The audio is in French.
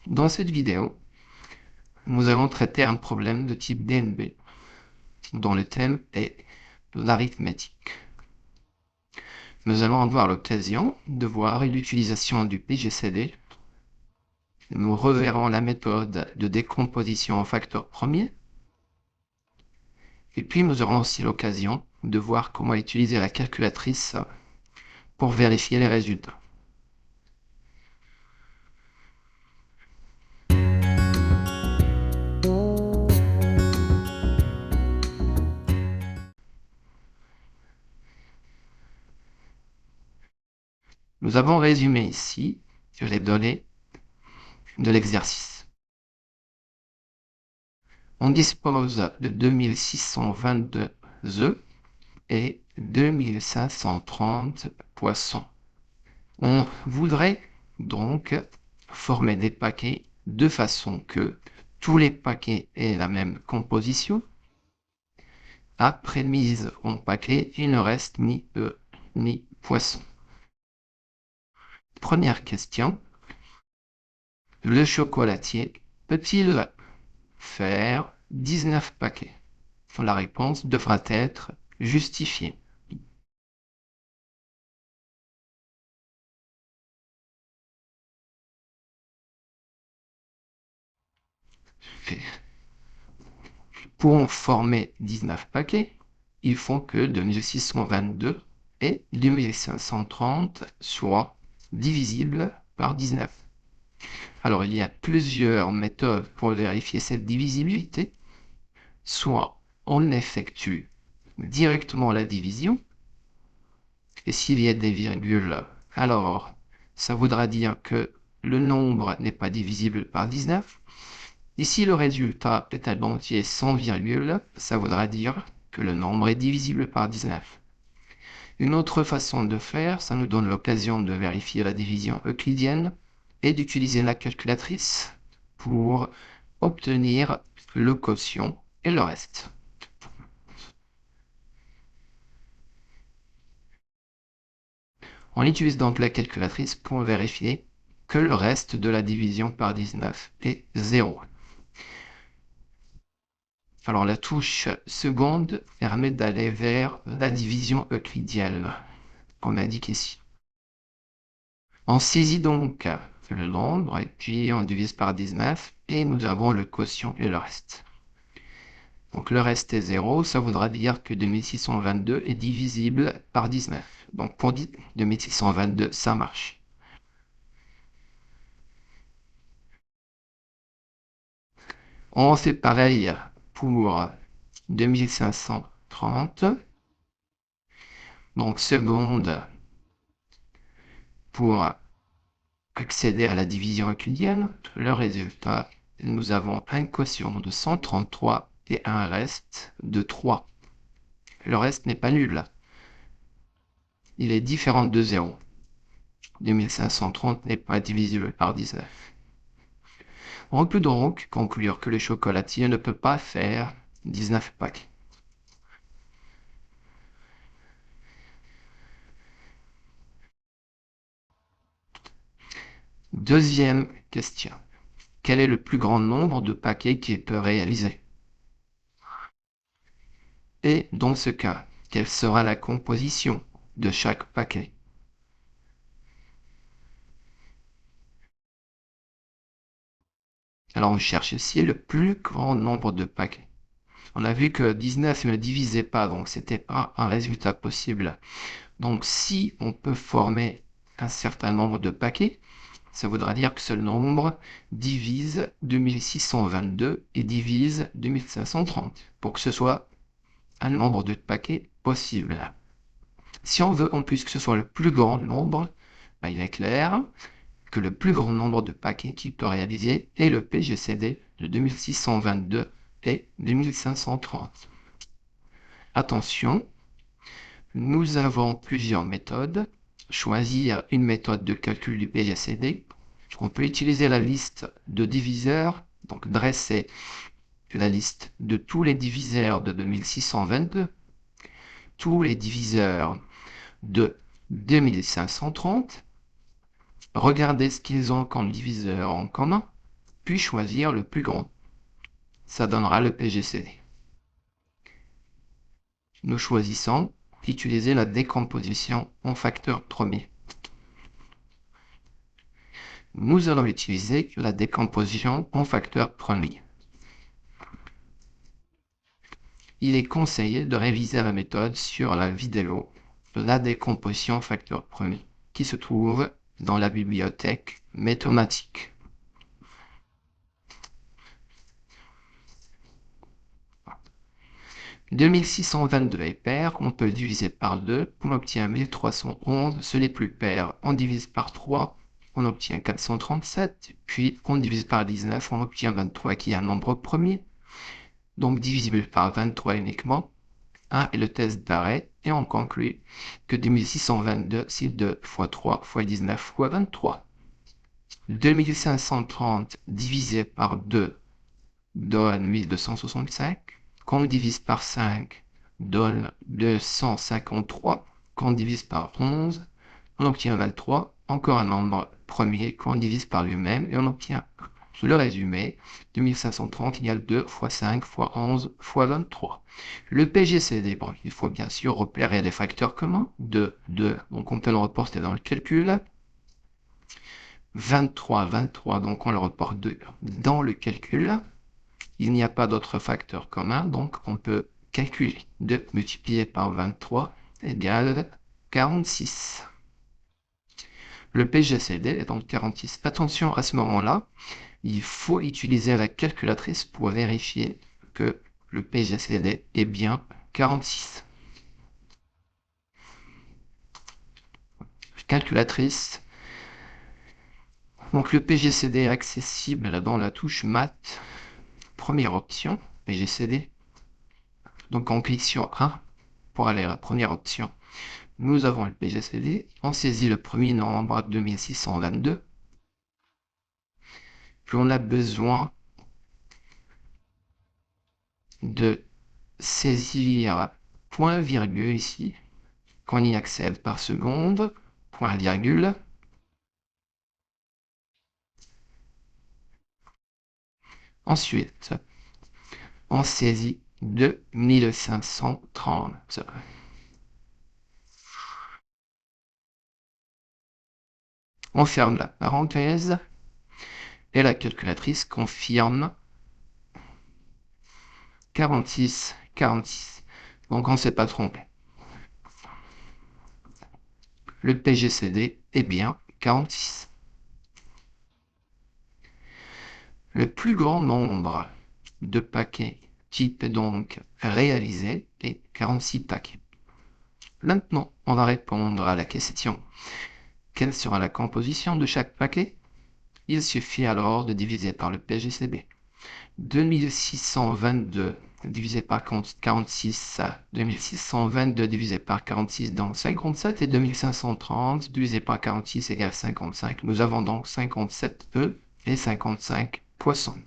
Dans cette vidéo, nous allons traiter un problème de type DNB, dont le thème est l'arithmétique. Nous allons avoir l'occasion de voir l'utilisation du PGCD. Nous reverrons la méthode de décomposition en facteurs premiers. Et puis nous aurons aussi l'occasion de voir comment utiliser la calculatrice pour vérifier les résultats. Nous avons résumé ici les données de l'exercice. On dispose de 2622 œufs et 2530 poissons. On voudrait donc former des paquets de façon que tous les paquets aient la même composition. Après mise en paquet, il ne reste ni œufs ni poissons. Première question. Le chocolatier peut-il faire 19 paquets? La réponse devra être justifiée. Pour former 19 paquets, il faut que 2622 et 2530 soient divisibles par 19. Alors, il y a plusieurs méthodes pour vérifier cette divisibilité. Soit on effectue directement la division, et s'il y a des virgules, alors ça voudra dire que le nombre n'est pas divisible par 19. Et si le résultat est un entier sans virgule, ça voudra dire que le nombre est divisible par 19. Une autre façon de faire, ça nous donne l'occasion de vérifier la division euclidienne et d'utiliser la calculatrice pour obtenir le quotient et le reste. On utilise donc la calculatrice pour vérifier que le reste de la division par 19 est 0. Alors la touche seconde permet d'aller vers la division euclidienne, comme indiqué ici. On saisit donc le nombre et puis on divise par 19 et nous avons le quotient et le reste. Donc le reste est 0, ça voudra dire que 2622 est divisible par 19. Donc pour 2622, ça marche. On fait pareil pour 2530. Donc seconde pour accéder à la division euclidienne. Le résultat, nous avons un quotient de 133 et un reste de 3. Le reste n'est pas nul. Il est différent de 0. 2530 n'est pas divisible par 19. On peut donc conclure que le chocolatier ne peut pas faire 19 paquets. Deuxième question. Quel est le plus grand nombre de paquets qu'il peut réaliser? Et dans ce cas, quelle sera la composition de chaque paquet? Alors on cherche ici le plus grand nombre de paquets. On a vu que 19 ne divisait pas, donc c'était pas un résultat possible. Donc si on peut former un certain nombre de paquets, ça voudra dire que ce nombre divise 2622 et divise 2530 pour que ce soit un nombre de paquets possible. Si on veut en plus que ce soit le plus grand nombre, ben il est clair que le plus grand nombre de paquets qu'il peut réaliser est le PGCD de 2622 et 2530. Attention, nous avons plusieurs méthodes. Choisir une méthode de calcul du PGCD. On peut utiliser la liste de diviseurs, donc dresser la liste de tous les diviseurs de 2622, tous les diviseurs de 2530, regarder ce qu'ils ont comme diviseur en commun, puis choisir le plus grand. Ça donnera le PGCD. Nous choisissons d'utiliser la décomposition en facteur premier. Nous allons utiliser la décomposition en facteur premier. Il est conseillé de réviser la méthode sur la vidéo de la décomposition facteur premier qui se trouve dans la bibliothèque Méthomatique. « 2622 est pair, on peut diviser par 2, on obtient 1311, ce n'est plus pair, on divise par 3, on obtient 437, puis on divise par 19, on obtient 23 qui est un nombre premier, donc divisible par 23 uniquement. 1 est le test d'arrêt, et on conclut que 2622, c'est 2 fois 3 fois 19 fois 23. 2530 divisé par 2 donne 1265. Qu'on divise par 5 donne 253. Qu'on divise par 11, on obtient 23. Encore un nombre premier qu'on divise par lui-même, et on obtient le résumé. 2530 égale 2 fois 5 fois 11 fois 23. Le PGCD, bon, il faut bien sûr repérer les facteurs communs. 2, 2, donc on peut le reporter dans le calcul. 23, 23, donc on le reporte dans le calcul. Il n'y a pas d'autres facteurs communs, donc on peut calculer 2 multiplié par 23 égale 46. Le PGCD est donc 46. Attention, à ce moment-là, il faut utiliser la calculatrice pour vérifier que le PGCD est bien 46. Calculatrice. Donc le PGCD est accessible dans la touche Math. Première option, PGCD. Donc on clique sur 1 pour aller à la première option. Nous avons le PGCD. On saisit le premier nombre 2622. Puis on a besoin de saisir point virgule ici, qu'on y accède par seconde, point virgule. Ensuite, on saisit 2530. On ferme la parenthèse et la calculatrice confirme 46, 46. Donc on ne s'est pas trompé. Le PGCD est bien 46. Le plus grand nombre de paquets type donc réalisé est 46 paquets. Maintenant, on va répondre à la question: quelle sera la composition de chaque paquet? Il suffit alors de diviser par le PGCD. 2622 divisé par 46, 2622 divisé par 46, donc 57, et 2530 divisé par 46 égale 55. Nous avons donc 57 œufs et 55 poissons.